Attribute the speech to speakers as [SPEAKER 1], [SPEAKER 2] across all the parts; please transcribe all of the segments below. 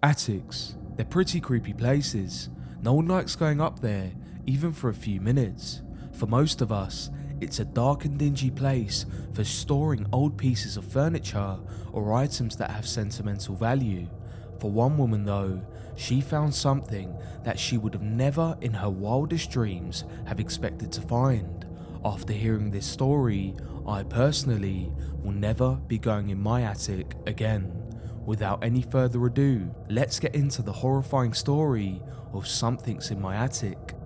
[SPEAKER 1] Attics, they're pretty creepy places. No one likes going up there, even for a few minutes. For most of us, it's a dark and dingy place for storing old pieces of furniture or items that have sentimental value. For one woman though, she found something that she would have never in her wildest dreams have expected to find. After hearing this story, I personally will never be going in my attic again. Without any further ado, let's get into the horrifying story of Something's in My Attic.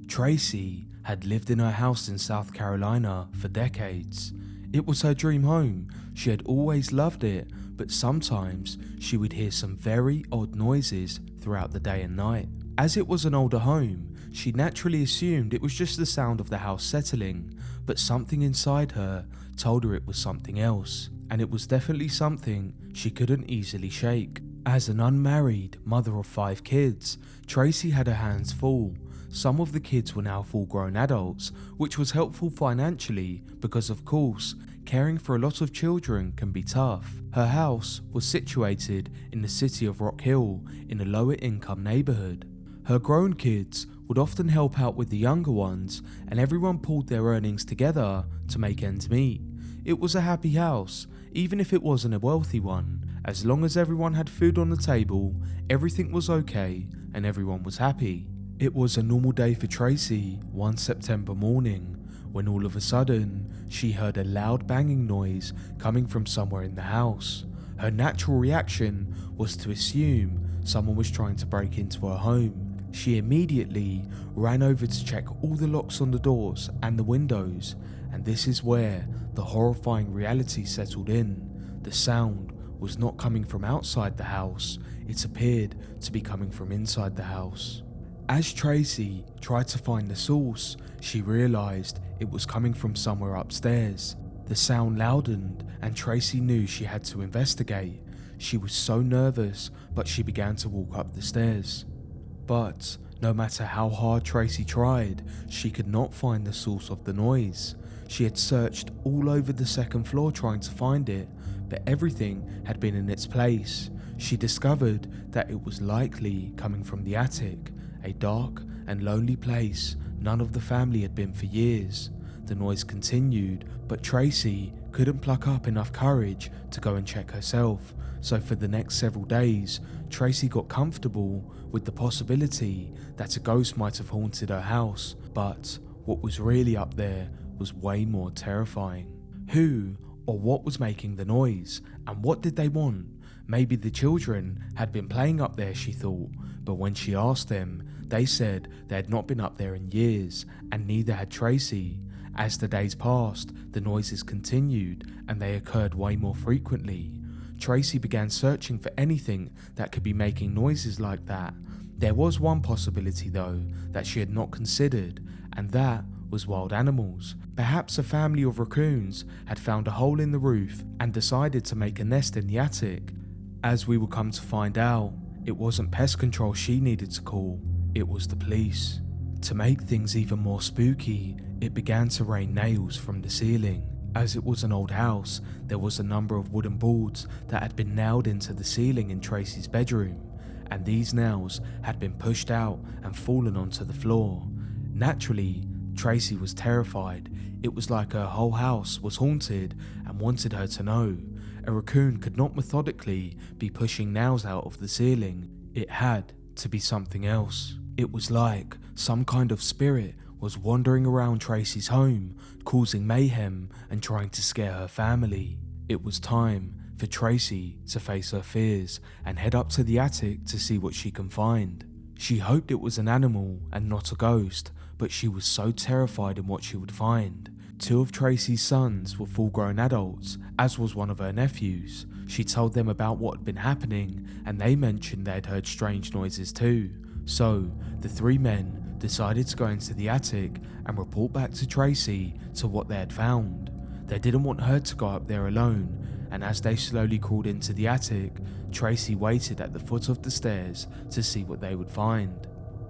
[SPEAKER 1] Tracy had lived in her house in South Carolina for decades. It was her dream home. She had always loved it, but sometimes she would hear some very odd noises throughout the day and night. As it was an older home, she naturally assumed it was just the sound of the house settling, but something inside her told her it was something else, and it was definitely something she couldn't easily shake. As an unmarried mother of 5 kids, Tracy had her hands full. Some of the kids were now full-grown adults, which was helpful financially because, of course, caring for a lot of children can be tough. Her house was situated in the city of Rock Hill in a lower-income neighborhood. Her grown kids would often help out with the younger ones, and everyone pulled their earnings together to make ends meet. It was a happy house, even if it wasn't a wealthy one. As long as everyone had food on the table, everything was okay and everyone was happy. It was a normal day for Tracy one September morning, when all of a sudden, she heard a loud banging noise coming from somewhere in the house. Her natural reaction was to assume someone was trying to break into her home. She immediately ran over to check all the locks on the doors and the windows, and this is where the horrifying reality settled in. The sound was not coming from outside the house, it appeared to be coming from inside the house. As Tracy tried to find the source, she realised it was coming from somewhere upstairs. The sound loudened and Tracy knew she had to investigate. She was so nervous, but she began to walk up the stairs. But no matter how hard Tracy tried, she could not find the source of the noise. She had searched all over the second floor trying to find it, but everything had been in its place. She discovered that it was likely coming from the attic, a dark and lonely place none of the family had been for years. The noise continued, but Tracy couldn't pluck up enough courage to go and check herself. So for the next several days, Tracy got comfortable with the possibility that a ghost might have haunted her house. But what was really up there was way more terrifying. Who or what was making the noise, and what did they want? Maybe the children had been playing up there, she thought, but when she asked them, they said they had not been up there in years, and neither had Tracy. As the days passed, the noises continued, and they occurred way more frequently. Tracy began searching for anything that could be making noises like that. There was one possibility though, that she had not considered, and that was wild animals. Perhaps a family of raccoons had found a hole in the roof and decided to make a nest in the attic. As we will come to find out, it wasn't pest control she needed to call, it was the police. To make things even more spooky, it began to rain nails from the ceiling. As it was an old house, there was a number of wooden boards that had been nailed into the ceiling in Tracy's bedroom, and these nails had been pushed out and fallen onto the floor. Naturally, Tracy was terrified. It was like her whole house was haunted and wanted her to know. A raccoon could not methodically be pushing nails out of the ceiling. It had to be something else. It was like some kind of spirit was wandering around Tracy's home, causing mayhem and trying to scare her family. It was time for Tracy to face her fears and head up to the attic to see what she can find. She hoped it was an animal and not a ghost, but she was so terrified in what she would find. 2 of Tracy's sons were full-grown adults, as was one of her nephews. She told them about what had been happening, and they mentioned they had heard strange noises too. So the three men decided to go into the attic and report back to Tracy to what they had found. They didn't want her to go up there alone, and as they slowly crawled into the attic, Tracy waited at the foot of the stairs to see what they would find.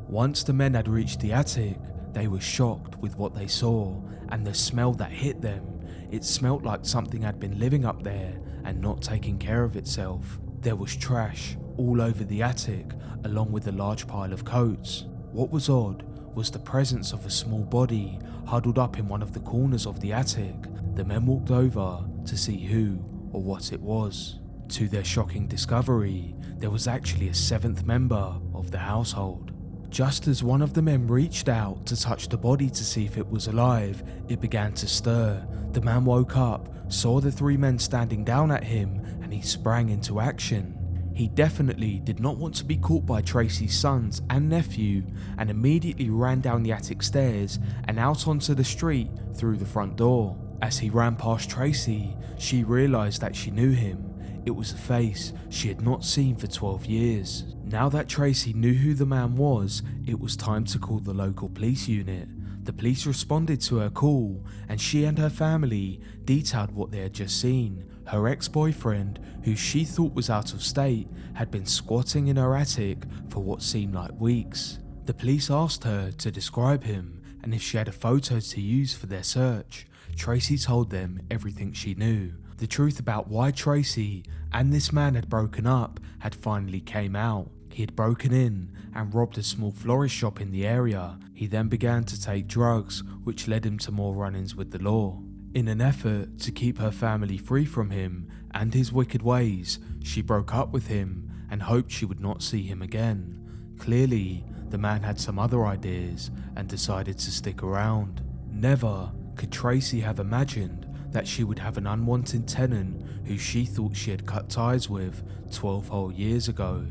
[SPEAKER 1] Once the men had reached the attic, they were shocked with what they saw and the smell that hit them. It smelt like something had been living up there and not taking care of itself. There was trash all over the attic, along with a large pile of coats. What was odd was the presence of a small body huddled up in one of the corners of the attic. The men walked over to see who or what it was. To their shocking discovery, there was actually a seventh member of the household. Just as one of the men reached out to touch the body to see if it was alive, it began to stir. The man woke up, saw the three men standing down at him, and he sprang into action. He definitely did not want to be caught by Tracy's sons and nephew, and immediately ran down the attic stairs and out onto the street through the front door. As he ran past Tracy, she realised that she knew him. It was a face she had not seen for 12 years. Now that Tracy knew who the man was, it was time to call the local police unit. The police responded to her call, and she and her family detailed what they had just seen. Her ex-boyfriend, who she thought was out of state, had been squatting in her attic for what seemed like weeks. The police asked her to describe him and if she had a photo to use for their search. Tracy told them everything she knew. The truth about why Tracy and this man had broken up had finally came out. He had broken in and robbed a small florist shop in the area. He then began to take drugs, which led him to more run-ins with the law. In an effort to keep her family free from him and his wicked ways, she broke up with him and hoped she would not see him again. Clearly, the man had some other ideas and decided to stick around. Never could Tracy have imagined that she would have an unwanted tenant who she thought she had cut ties with 12 whole years ago.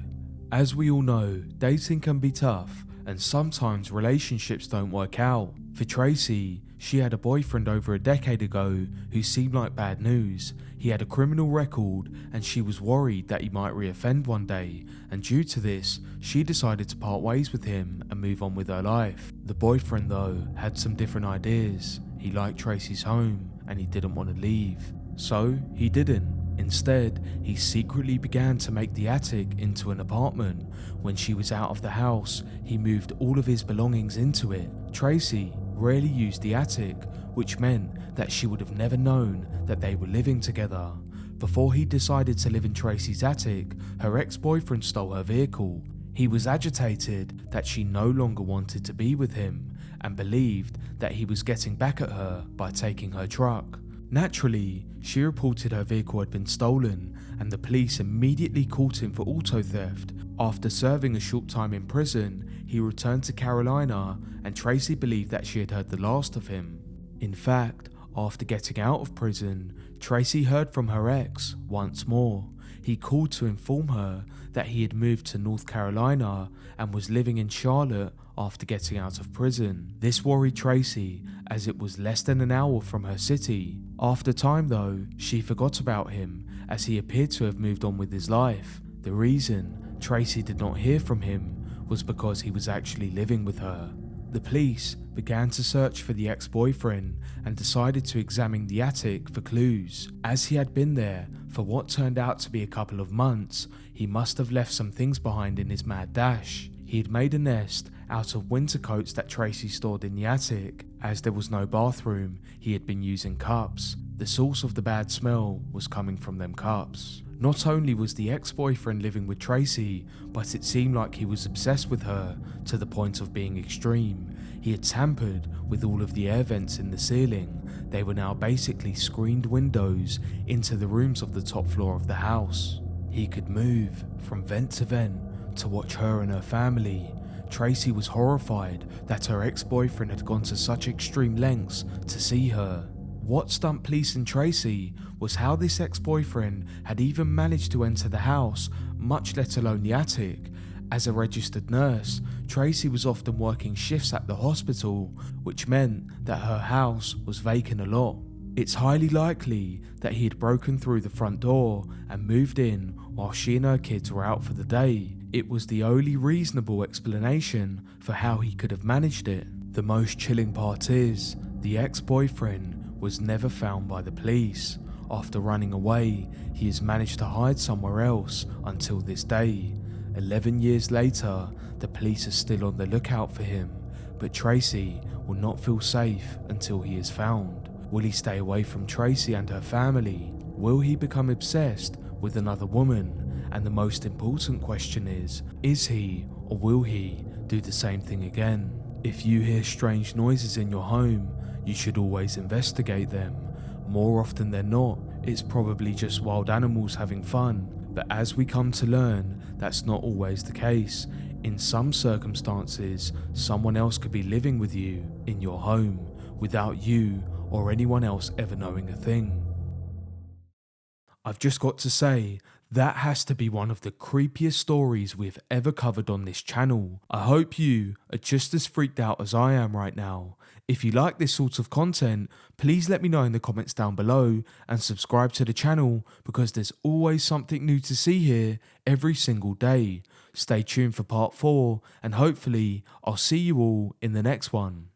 [SPEAKER 1] As we all know, dating can be tough, and sometimes relationships don't work out. For Tracy, she had a boyfriend over a decade ago who seemed like bad news. He had a criminal record, and she was worried that he might reoffend one day, and due to this, she decided to part ways with him and move on with her life. The boyfriend, though, had some different ideas. He liked Tracy's home, and he didn't want to leave. So, he didn't. Instead, he secretly began to make the attic into an apartment. When she was out of the house, he moved all of his belongings into it. Tracy rarely used the attic, which meant that she would have never known that they were living together. Before he decided to live in Tracy's attic, her ex-boyfriend stole her vehicle. He was agitated that she no longer wanted to be with him and believed that he was getting back at her by taking her truck. Naturally, she reported her vehicle had been stolen, and the police immediately caught him for auto theft. After serving a short time in prison, he returned to Carolina, and Tracy believed that she had heard the last of him. In fact, after getting out of prison, Tracy heard from her ex once more. He called to inform her that he had moved to North Carolina and was living in Charlotte after getting out of prison. This worried Tracy, as it was less than an hour from her city. After time though, she forgot about him, as he appeared to have moved on with his life. The reason Tracy did not hear from him was because he was actually living with her. The police began to search for the ex-boyfriend and decided to examine the attic for clues. As he had been there for what turned out to be a couple of months, he must have left some things behind in his mad dash. He had made a nest out of winter coats that Tracy stored in the attic. As there was no bathroom, he had been using cups. The source of the bad smell was coming from them cups. Not only was the ex-boyfriend living with Tracy, but it seemed like he was obsessed with her to the point of being extreme. He had tampered with all of the air vents in the ceiling. They were now basically screened windows into the rooms of the top floor of the house. He could move from vent to vent to watch her and her family. Tracy was horrified that her ex-boyfriend had gone to such extreme lengths to see her. What stumped police and Tracy was how this ex-boyfriend had even managed to enter the house, much let alone the attic. As a registered nurse, Tracy was often working shifts at the hospital, which meant that her house was vacant a lot. It's highly likely that he had broken through the front door and moved in while she and her kids were out for the day. It was the only reasonable explanation for how he could have managed it. The most chilling part is, the ex-boyfriend was never found by the police. After running away, he has managed to hide somewhere else until this day. 11 years later, the police are still on the lookout for him, but Tracy will not feel safe until he is found. Will he stay away from Tracy and her family? Will he become obsessed with another woman? And the most important question is he or will he do the same thing again? If you hear strange noises in your home, you should always investigate them. More often than not, it's probably just wild animals having fun, but as we come to learn, that's not always the case. In some circumstances, someone else could be living with you in your home without you or anyone else ever knowing a thing. I've just got to say, that has to be one of the creepiest stories we've ever covered on this channel. I hope you are just as freaked out as I am right now. If you like this sort of content, please let me know in the comments down below and subscribe to the channel because there's always something new to see here every single day. Stay tuned for part 4 and hopefully I'll see you all in the next one.